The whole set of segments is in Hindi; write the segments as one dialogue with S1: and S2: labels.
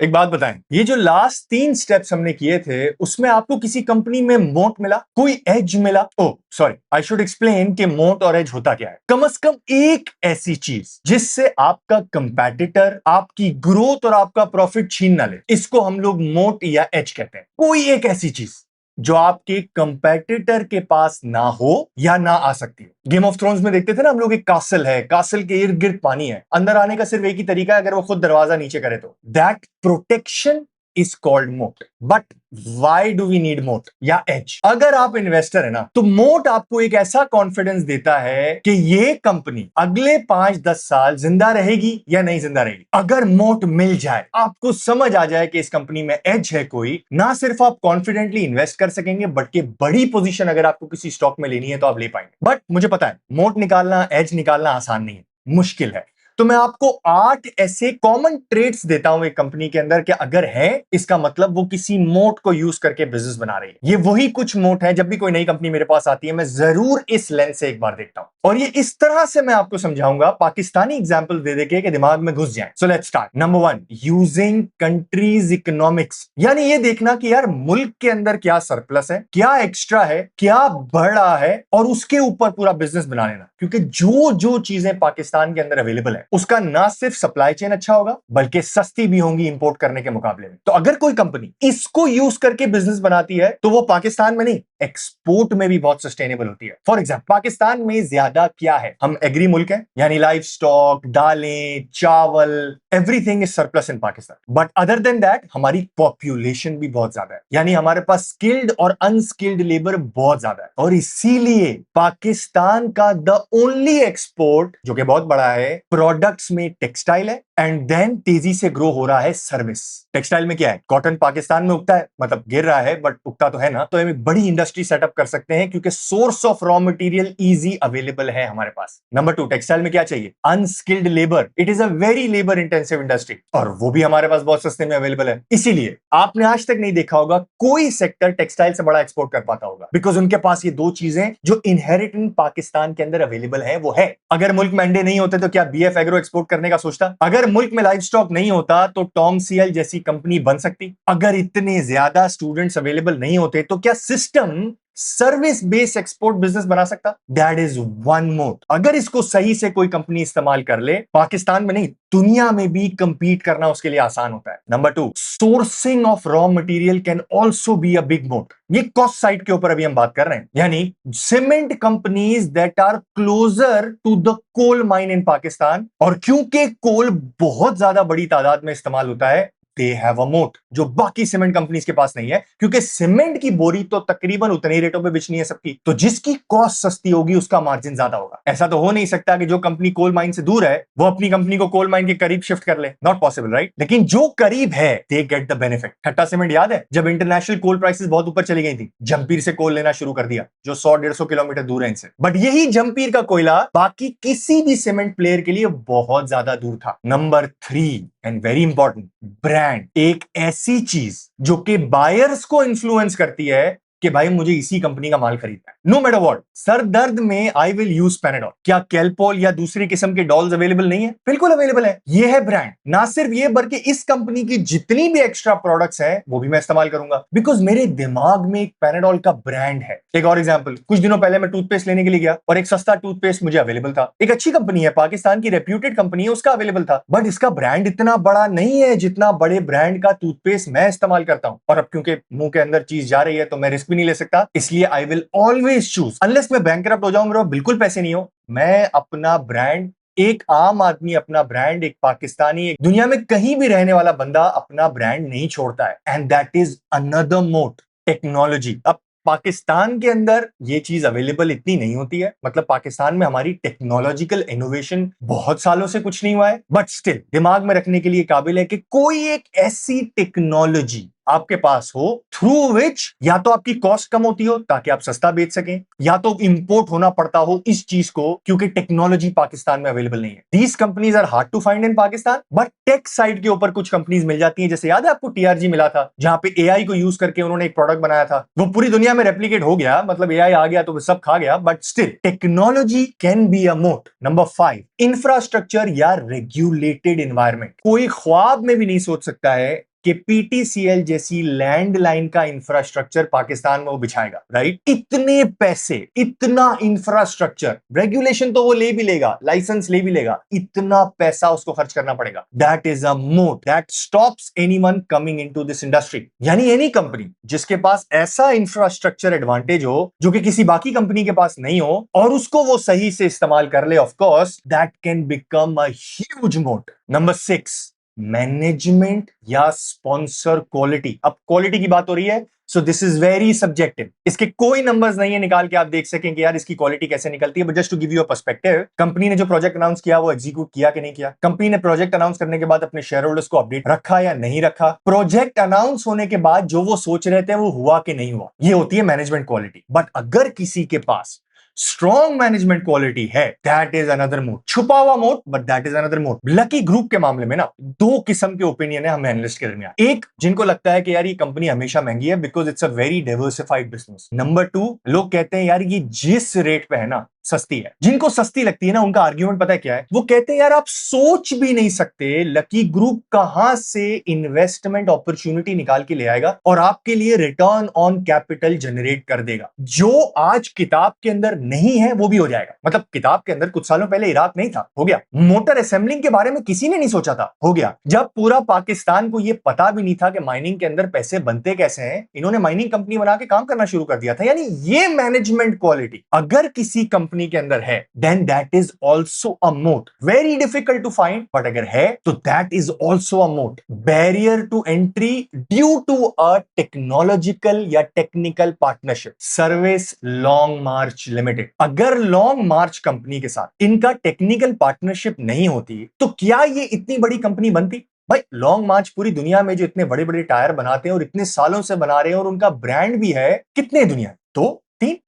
S1: एक बात बताएं, ये जो लास्ट 3 स्टेप्स हमने किए थे उसमें आपको किसी कंपनी में मोट मिला, कोई एज मिला? ओ सॉरी, आई शुड एक्सप्लेन कि मोट और एज होता क्या है। कम से कम एक ऐसी चीज जिससे आपका कंपैटिटर आपकी ग्रोथ और आपका प्रॉफिट छीन ना ले, इसको हम लोग मोट या एज कहते हैं। कोई एक ऐसी चीज जो आपके कंपेटिटर के पास ना हो या ना आ सकती हो। गेम ऑफ थ्रोन्स में देखते थे ना हम लोग, एक कासल है, कासल के इर्द गिर्द पानी है, अंदर आने का सिर्फ एक ही तरीका है, अगर वो खुद दरवाजा नीचे करे तो। That protection is called moat. But why do we need moat या एज? अगर आप इन्वेस्टर है ना, तो मोट आपको एक ऐसा कॉन्फिडेंस देता है कि ये कंपनी अगले 5-10 साल जिंदा रहेगी या नहीं जिंदा रहेगी। अगर मोट मिल जाए, आपको समझ आ जाए कि इस कंपनी में एज है कोई, ना सिर्फ आप कॉन्फिडेंटली इन्वेस्ट कर सकेंगे बल्कि बड़ी पोजीशन अगर आपको किसी स्टॉक में लेनी है तो आप ले पाएंगे। बट मुझे पता है मोट निकालना, एज निकालना आसान नहीं है, मुश्किल है। तो मैं आपको 8 ऐसे कॉमन ट्रेड्स देता हूं एक कंपनी के अंदर कि अगर है, इसका मतलब वो किसी मोट को यूज करके बिजनेस बना रही है। ये वही कुछ मोट है, जब भी कोई नई कंपनी मेरे पास आती है मैं जरूर इस लेंस से एक बार देखता हूं, और ये इस तरह से मैं आपको समझाऊंगा, पाकिस्तानी एग्जांपल दे देके कि दिमाग में घुस जाए। So let's start. Number 1, using countries economics, यानी ये देखना कि यार मुल्क के अंदर क्या सरप्लस है, क्या एक्स्ट्रा है, क्या बढ़ा है, और उसके ऊपर पूरा बिजनेस बना लेना। क्योंकि जो जो चीजें पाकिस्तान के अंदर अवेलेबल है उसका ना सिर्फ सप्लाई चेन अच्छा होगा बल्कि सस्ती भी होंगी इंपोर्ट करने के मुकाबले में। तो अगर कोई कंपनी इसको यूज करके बिजनेस बनाती है तो वो पाकिस्तान में नहीं, एक्सपोर्ट में भी बहुत सस्टेनेबल होती है। फॉर एग्जाम्पल, पाकिस्तान में ज्यादा क्या है, हम एग्री मुल्क है, यानी लाइफ स्टॉक, दालें, चावल, everything is surplus in Pakistan. But other than that हमारी पॉपुलेशन भी बहुत ज्यादा है, यानी हमारे पास स्किल्ड और अनस्किल्ड लेबर बहुत ज्यादा है, और इसीलिए पाकिस्तान का द ओनली एक्सपोर्ट जो कि बहुत बड़ा है प्रोडक्ट्स में टेक्सटाइल है, एंड देन तेजी से ग्रो हो रहा है सर्विस। टेक्सटाइल में क्या है, कॉटन पाकिस्तान में उगता है, मतलब गिर रहा है बट उगता तो है ना, तो एक बड़ी इंडस्ट्री सेटअप कर सकते हैं क्योंकि source of raw material easy available है हमारे पास। नंबर 2, टेक्सटाइल में क्या चाहिए, unskilled labour. It is a very labour intensive industry, और वो भी हमारे पास बहुत सस्ते में अवेलेबल है। इसीलिए आपने आज तक नहीं देखा होगा कोई सेक्टर टेक्सटाइल से बड़ा एक्सपोर्ट कर पाता होगा, बिकॉज उनके पास ये दो चीजें जो इनहेरिट इन पाकिस्तान के अंदर अवेलेबल है वो है। अगर मुल्क में अंडे नहीं होते तो क्या बीएफ एग्रो एक्सपोर्ट करने का सोचता? अगर मुल्क में लाइफ स्टॉक नहीं होता तो टॉम सीएल जैसी कंपनी बन सकती? अगर इतने ज्यादा स्टूडेंट्स अवेलेबल नहीं होते तो क्या system service based export business बना सकता? दैट इज वन मोट। अगर इसको सही से कोई कंपनी इस्तेमाल कर ले, पाकिस्तान में नहीं दुनिया में भी कंपीट करना उसके लिए आसान होता है। Number 2, sourcing of raw material can also be a big मोट। ये कॉस्ट साइड के ऊपर अभी हम बात कर रहे हैं, यानी cement companies that are closer to the coal mine in Pakistan, और क्योंकि कोल बहुत ज्यादा बड़ी तादाद में इस्तेमाल होता है, दे हैव अ मोट जो बाकी सीमेंट कंपनीज के पास नहीं है, क्योंकि सीमेंट की बोरी तो तकरीबन उतने ही रेटों पे बिचनी है सबकी, तो जिसकी कॉस्ट सस्ती होगी उसका मार्जिन ज्यादा होगा। ऐसा तो हो नहीं सकता कि जो कंपनी कोल माइन से दूर है वो अपनी कंपनी को कोल माइन के करीब शिफ्ट कर ले, नॉट पॉसिबल, राइट? लेकिन जो करीब है they get the benefit. Thatta cement याद है, जब इंटरनेशनल कोल प्राइसेस बहुत ऊपर चली गई थी, जमपीर से कोल लेना शुरू कर दिया जो 100-150 किलोमीटर दूर है इनसे, बट यही जमपीर का कोयला बाकी किसी भी सीमेंट प्लेयर के लिए बहुत ज्यादा दूर था। Number 3 and very important, brand. एक ऐसी चीज जो कि बायर्स को इन्फ्लुएंस करती है कि भाई मुझे इसी कंपनी का माल खरीदना है, नो मैटर व्हाट। सर दर्द में आई विल यूज पैनाडोल। क्या कैलपोल या दूसरी किस्म के डॉल्स अवेलेबल नहीं है? बिल्कुल अवेलेबल है। ये है ब्रांड। ना सिर्फ ये बल्कि इस कंपनी की जितनी भी एक्स्ट्रा प्रोडक्ट्स हैं वो भी मैं इस्तेमाल करूंगा, बिकॉज मेरे दिमाग में एक पैनाडोल का ब्रांड है। एक और एग्जांपल, कुछ दिनों पहले मैं टूथपेस्ट लेने के लिए गया और एक सस्ता टूथपेस्ट मुझे अवेलेबल था। एक अच्छी कंपनी है, पाकिस्तान की रेप्यूटेड कंपनी है, उसका अवेलेबल था, बट इसका ब्रांड इतना बड़ा नहीं है जितना बड़े ब्रांड का टूथपेस्ट मैं इस्तेमाल करता हूं। और अब क्योंकि मुंह के अंदर चीज जा रही है तो मैं रिस्क भी नहीं ले सकता, इसलिए I will always choose, unless मैं बैंकरप्ट हो जाऊं, मेरे बिल्कुल पैसे नहीं हो, मैं अपना ब्रांड, एक आम आदमी अपना ब्रांड, एक पाकिस्तानी, एक दुनिया में कहीं भी रहने वाला बंदा अपना ब्रांड नहीं छोड़ता है, एंड दैट इज अनदर मोट, टेक्नोलॉजी। अब पाकिस्तान के अंदर ये चीज अवेलेबल इतनी नहीं होती है, मतलब पाकिस्तान में हमारी टेक्नोलॉजिकल इनोवेशन बहुत सालों से कुछ नहीं हुआ है, बट स्टिल दिमाग में रखने के लिए काबिल है कि कोई एक ऐसी टेक्नोलॉजी आपके पास हो थ्रू विच या तो आपकी कॉस्ट कम होती हो ताकि आप सस्ता बेच सकें, या तो इंपोर्ट होना पड़ता हो इस चीज को क्योंकि टेक्नोलॉजी पाकिस्तान में अवेलेबल नहीं है। These companies are hard to find in Pakistan, but tech side के ऊपर कुछ कंपनीज मिल जाती हैं। जैसे याद है आपको टीआरजी मिला था, जहां पे एआई को यूज करके उन्होंने एक प्रोडक्ट बनाया था, वो पूरी दुनिया में रेप्लिकेट हो गया, मतलब एआई आ गया तो सब खा गया, but still technology can be a मोट। नंबर 5, इंफ्रास्ट्रक्चर या रेगुलेटेड एनवायरमेंट। कोई ख्वाब में भी नहीं सोच सकता है कि पीटीसीएल जैसी लैंडलाइन का इंफ्रास्ट्रक्चर पाकिस्तान में वो बिछाएगा, राइट? इतने पैसे, इतना इंफ्रास्ट्रक्चर, रेगुलेशन तो वो ले भी लेगा, लाइसेंस ले भी लेगा, इतना पैसा उसको खर्च करना पड़ेगा। दैट इज अ मोट that stops anyone coming into this industry. यानी एनी कंपनी जिसके पास ऐसा इंफ्रास्ट्रक्चर एडवांटेज हो जो कि किसी बाकी कंपनी के पास नहीं हो और उसको वो सही से इस्तेमाल कर ले, of course that can become a huge मोट। नंबर 6, मैनेजमेंट या स्पॉन्सर क्वालिटी। अब क्वालिटी की बात हो रही है, so this is very subjective. इसके कोई नंबर्स नहीं है निकाल के आप देख सकें कि यार इसकी क्वालिटी कैसे निकलती है, but just to give you a perspective, company ने जो प्रोजेक्ट अनाउंस किया वो एग्जीक्यूट किया कि नहीं किया? कंपनी ने प्रोजेक्ट अनाउंस करने के बाद अपने शेयर होल्डर्स को अपडेट रखा या नहीं रखा? प्रोजेक्ट अनाउंस होने के बाद जो वो सोच रहे थे वो हुआ कि नहीं हुआ? ये होती है मैनेजमेंट क्वालिटी। बट अगर किसी के पास स्ट्रॉन्ग मैनेजमेंट क्वालिटी है, दैट इज अनदर मोड, छुपा हुआ mode, but that is another mode. Lucky group के मामले में ना दो किस्म के ओपिनियन है हम एनालिस्ट के दरमियान। एक, जिनको लगता है कि यार ये कंपनी हमेशा महंगी है because it's a very diversified business. Number 2, लोग कहते हैं यार ये जिस रेट पे है ना सस्ती है। जिनको सस्ती लगती है ना उनका आर्ग्यूमेंट पता है क्या है? वो कहते हैं यार आप सोच भी नहीं सकते लकी ग्रुप कहां से इन्वेस्टमेंट अपॉर्चुनिटी निकाल के ले आएगा और आपके लिए रिटर्न ऑन कैपिटल जनरेट कर देगा। जो आज किताब के अंदर नहीं है वो भी हो जाएगा। मतलब किताब के अंदर कुछ सालों पहले इराक नहीं था, हो गया। मोटर असेंबलिंग के बारे में किसी ने नहीं सोचा था, हो गया। जब पूरा पाकिस्तान को यह पता भी नहीं था कि माइनिंग के अंदर पैसे बनते कैसे हैं, इन्होंने माइनिंग कंपनी बना के काम करना शुरू कर दिया था। यानी ये मैनेजमेंट क्वालिटी अगर किसी कंपनी के अंदर है, then that is also a moat. Very difficult to find, but अगर है तो that is also a moat. Barrier to entry due to a technological या technical partnership. Service long march limited, अगर लॉन्ग मार्च कंपनी के साथ इनका टेक्निकल पार्टनरशिप नहीं होती तो क्या ये इतनी बड़ी कंपनी बनती? भाई लॉन्ग मार्च पूरी दुनिया में जो इतने बड़े बड़े टायर बनाते हैं और इतने सालों से बना रहे हैं और उनका ब्रांड भी है कितने दुनिया, तो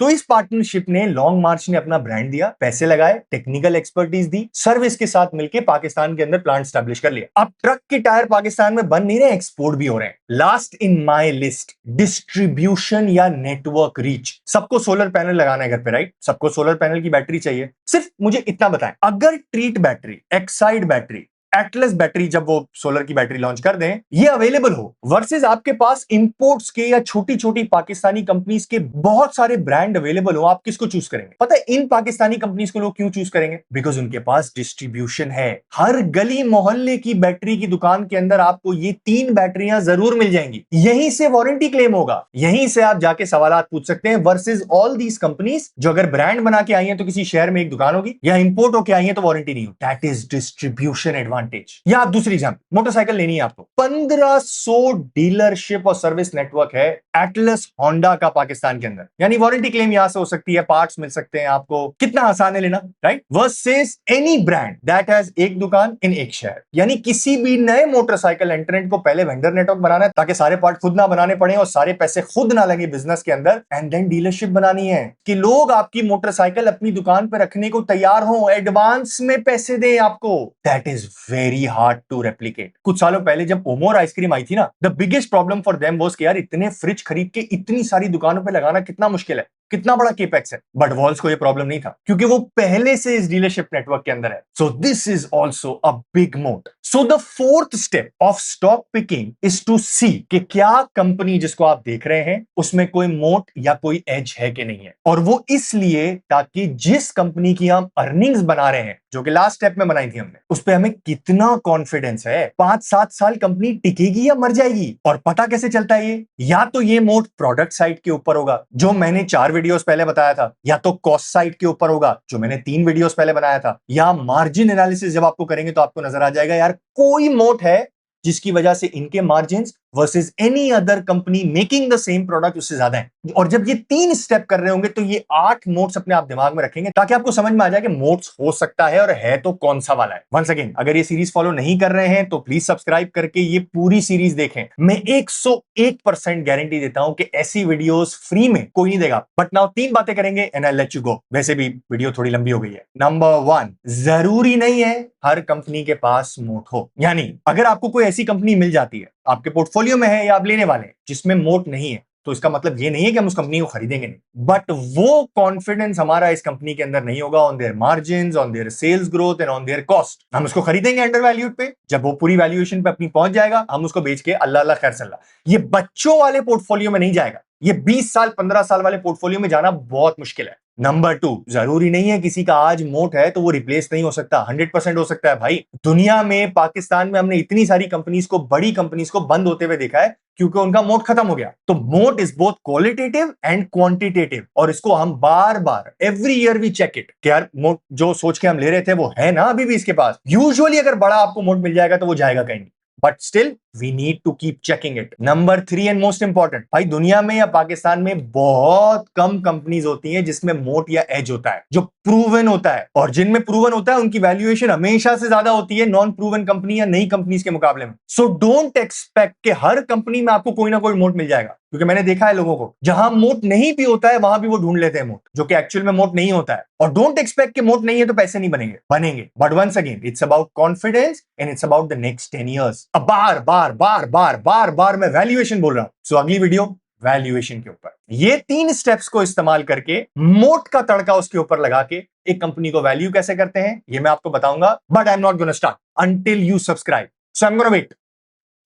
S1: इस पार्टनरशिप ने, लॉन्ग मार्च ने अपना ब्रांड दिया, पैसे लगाए, टेक्निकल एक्सपर्टीज दी, सर्विस के साथ मिलकर पाकिस्तान के अंदर प्लांट स्टैब्लिश कर लिया। अब ट्रक के टायर पाकिस्तान में बन नहीं रहे, एक्सपोर्ट भी हो रहे हैं। Last in my list, distribution या नेटवर्क रीच। सबको सोलर पैनल लगाना है घर पे, राइट? सबको सोलर पैनल की बैटरी चाहिए। सिर्फ मुझे इतना बताएं, अगर treat battery, Exide battery, Atlas battery जब वो सोलर की बैटरी लॉन्च कर दें, ये अवेलेबल हो वर्सेस आपके पास इंपोर्ट्स के या छोटी छोटी पाकिस्तानी कंपनीज के बहुत सारे ब्रांड अवेलेबल हो, आप किसको चूज करेंगे? पता है इन पाकिस्तानी कंपनीज को लोग क्यों चूज करेंगे? बिकॉज उनके पास डिस्ट्रीब्यूशन है। हर गली मोहल्ले की बैटरी की दुकान के अंदर आपको ये 3 बैटरियां जरूर मिल जाएंगी। यहीं से वारंटी क्लेम होगा, यहीं से आप जाके सवालात पूछ सकते हैं। वर्सेस ऑल दीज कंपनीज जो अगर ब्रांड बना के आई हैं तो किसी शहर में एक दुकान होगी, या इंपोर्ट होके आई हैं तो वारंटी नहीं होगी। That is distribution advantage. या आप दूसरी एग्जांपल, मोटरसाइकिल लेनी है आपको, 1500 डीलरशिप और सर्विस नेटवर्क है एटलस होंडा का पाकिस्तान के अंदर। यानी वारंटी क्लेम यहां से हो सकती है, पार्ट्स मिल सकते हैं आपको। कितना आसान है लेना, right? Versus any brand that has एक दुकान इन एक शहर। यानी किसी भी नए मोटरसाइकिल एंट्रेंट को पहले वेंडर नेटवर्क बनाना है ताकि सारे पार्ट खुद ना बनाने पड़े और सारे पैसे खुद ना लगे बिजनेस के अंदर, एंड देन डीलरशिप बनानी है कि लोग आपकी मोटरसाइकिल अपनी दुकान पर रखने को तैयार हो, एडवांस में पैसे दें आपको। That is very hard to replicate. कुछ सालों पहले जब ओमोर आइसक्रीम आई थी ना, the biggest problem for them was कि यार इतने फ्रिज खरीद के इतनी सारी दुकानों पे लगाना कितना मुश्किल है, कितना बड़ा केपेक्स है। बट वॉल्स को ये प्रॉब्लम नहीं था क्योंकि वो पहले से इस डीलरशिप नेटवर्क के अंदर है। So this is also a big moat. So the fourth step of stock picking is to see कि क्या कंपनी जिसको आप देख रहे हैं उसमें कोई मोट या कोई एज है कि नहीं है। और वो इसलिए ताकि जिस कंपनी की हम अर्निंग्स बना रहे हैं, जो कि लास्ट स्टेप में बनाई थी हमने, उस पर हमें कितना कॉन्फिडेंस है, 5-7 साल कंपनी टिकेगी या मर जाएगी। और पता कैसे चलता है ये? या तो ये मोट प्रोडक्ट साइड के ऊपर होगा जो मैंने 4 वीडियोस पहले बताया था, या तो कॉस्ट साइड के ऊपर होगा जो मैंने 3 वीडियोस पहले बनाया था, या मार्जिन एनालिसिस जब आपको करेंगे तो आपको नजर आ जाएगा यार कोई मोट है जिसकी वजह से इनके margin versus any other company making the same product उससे ज्यादा है। और जब ये 3 स्टेप कर रहे होंगे तो ये 8 मोड्स अपने आप दिमाग में रखेंगे ताकि आपको समझ में आ जाए कि मोड्स हो सकता है और है तो कौन सा वाला है। वंस अगेन, अगर ये सीरीज फॉलो नहीं कर रहे हैं तो प्लीज सब्सक्राइब करके ये पूरी सीरीज देखें। मैं 101% गारंटी देता हूं कि ऐसी वीडियोस फ्री में कोई नहीं देगा। बट नाउ 3 बातें करेंगे and I let you go. वैसे भी वीडियो थोड़ी लंबी हो गई है। नंबर 1, जरूरी नहीं है हर कंपनी के पास मोट हो। यानी अगर आपको कोई ऐसी कंपनी मिल जाती है, आपके पोर्टफोलियो में है या आप लेने वाले हैं जिसमें मोट नहीं है, तो इसका मतलब ये नहीं है कि हम उस कंपनी को खरीदेंगे नहीं, बट वो कॉन्फिडेंस हमारा इस कंपनी के अंदर नहीं होगा on their margin, on their sales growth and on their cost. हम उसको खरीदेंगे अंडर वैल्यूड पे, जब वो पूरी वैल्यूएशन पे अपनी पहुंच जाएगा हम उसको बेच के अल्लाह अल्लाह खैर सल्लाह। ये बच्चों वाले पोर्टफोलियो में नहीं जाएगा, ये 20 साल 15 साल वाले पोर्टफोलियो में जाना बहुत मुश्किल है। नंबर 2, जरूरी नहीं है किसी का आज मोट है तो वो रिप्लेस नहीं हो सकता, 100% हो सकता है भाई। दुनिया में, पाकिस्तान में हमने इतनी सारी कंपनीज को, बड़ी कंपनीज को बंद होते हुए देखा है क्योंकि उनका मोट खत्म हो गया। तो moat is both qualitative and quantitative, और इसको हम बार बार every year we check it कि यार मोट जो सोच के हम ले रहे थे वो है ना अभी भी इसके पास। यूजुअली अगर बड़ा आपको मोट मिल जाएगा तो वो जाएगा कहीं नहीं, but still we need to keep checking it. Number 3 and most important, भाई दुनिया में या पाकिस्तान में बहुत कम कंपनीज होती हैं जिसमें मोट या एज होता है, जो प्रूवन होता है, और जिनमें प्रूवन होता है उनकी वैल्यूएशन हमेशा से ज्यादा होती है नॉन प्रूवन कंपनी या नई कंपनीज के मुकाबले में। सो डोंट एक्सपेक्ट कि हर कंपनी में आपको कोई ना कोई मोट मिल जाएगा, क्योंकि मैंने देखा है लोगों को जहां मोट नहीं भी होता है वहां भी वो ढूंढ लेते हैं मोट, जो कि एक्चुअल में मोट नहीं होता है। और डोंट एक्सपेक्ट कि मोट नहीं है तो पैसे नहीं बनेंगे, बनेंगे, but once again it's about confidence and it's about the next 10 years। अब बार बार बार बार बार बार मैं वैल्यूएशन बोल रहा हूं, सो अगली वीडियो वैल्यूएशन के ऊपर। ये 3 स्टेप्स को इस्तेमाल करके मोट का तड़का उसके ऊपर लगा के एक कंपनी को वैल्यू कैसे करते हैं ये मैं आपको बताऊंगा, but I am not gonna start until you subscribe. So I am gonna wait.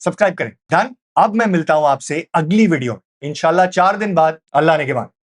S1: Subscribe करें, डन। अब मैं मिलता हूं आपसे अगली वीडियो, इंशाल्लाह 4 दिन बाद, अल्लाह ने के बाद।